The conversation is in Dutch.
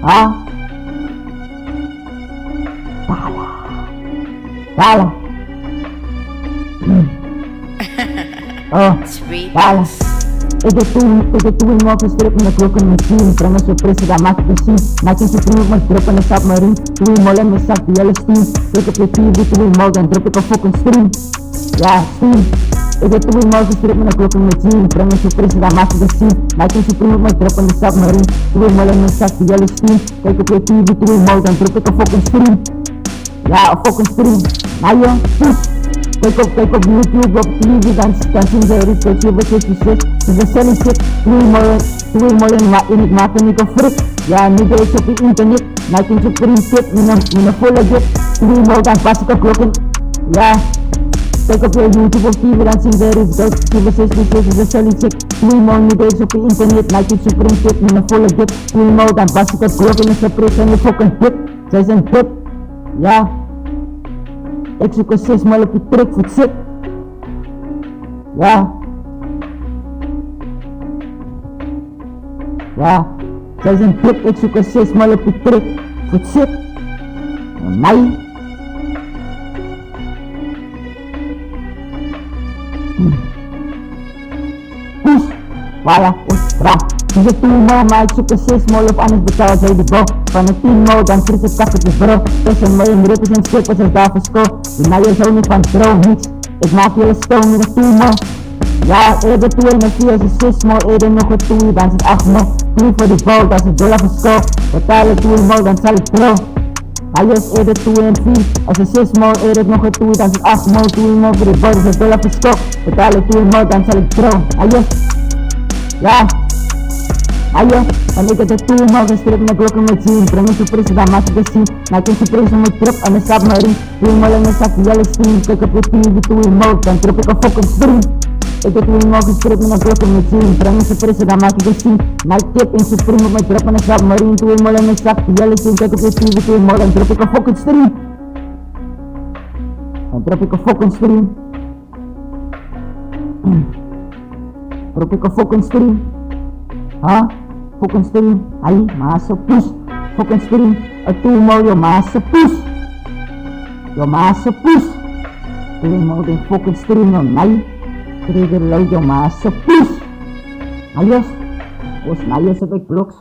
Ha? Dala. Dala. Oh, Sweet. dala. Ik heb toen in morgen strip in de klokken met team. Breng een surprise, daar maak ik een scene. Maak een supreme op mijn drip en een submarine. Doe je mol en mijn zak, die hele steam. Druk op je TV, doe je mol, dan druk ik een fucking stream. Ja, stream. Ik heb toen in morgen strip in de klokken met team. Breng een surprise, daar maak ik een scene. Maak een supreme op mijn drip en een submarine. Doe je mol en mijn zak, die hele steam. Kijk op je TV, doe je mol, dan druk ik een fucking stream. Ja, een fucking stream. Maar joh, push. Kijk op YouTube, op TV, dan zien ze research over 66. Dus de selling shit, doe je mooi en ik maak hem niet een frik. Ja, nu ben ik op het internet, maak je een print tip, met een volle dip. Doe je mooi, dan pas ik een klok in. Ja, kijk op je YouTube of TV, dan zien ze research over 66. Dus de selling shit, doe je mooi, nu ben ik op het internet, maak je een print tip, met een volle dip. Doe je mooi, dan pas ik een klok in, een surprise en een fucking tip. Zij zijn tip. Ja. Ik zoek een 6 mal op je trick voor het zit. Ja. Ja. Zij zijn tip, ik zoek een 6 mal op je trick voor het zit. En mij. Poes. Voilà, ostra. Dus ik 10 mal, maar ik zoek een 6 mal of anders betaalt zij de bal. Van een 10 mal, dan friet het kaffertje bro. Tussen mij en rippers en skippers als daar voor school. Die mij is ook niet van trouw, niets. Ik maak jullie stoom met een 10 mal. Ja, eerder 2 en 4 is een 6 mal. Eerder nog een 2, dan is het 8 mal. 2 voor die bal, dat is $1 voor school. Betalen 2 mal, dan zal ik trouw. Hij is eerder 2 en 4, als een 6 mal. Eerder nog een 2, dan is het 8 mal. 2 mal voor die bal, dat is $1 voor school. Betalen 2 mal, dan zal ik trouw. Hij is. Ja. Ayo, want ik heb de toemal gestript met klokken met zien. Breng een surprise, dan maak ik een scene. Maak een surprise met trip en een submarine. Toemal en een zak, jelle steam. Kijk op je TV, toemal, dan trip ik een fucking stream. Ik heb toemal gestript met klokken met zien. Breng een surprise, dan maak ik een scene. Maak tip in supreme met trip en een submarine. Toemal en een zak, jelle steam. Kijk op je TV, toemal, dan trip ik een fucking stream. Dan trip ik een fucking stream. Trip ik een fucking stream. Ha? Fucking stream, ay, masa push. Fucking stream, a tumaw yung masa push. Yung masa push. Tumaw din fucking stream yung nay. Trigger load yung masa push. Ayos. Tapos na ayos sa pag-vlogs.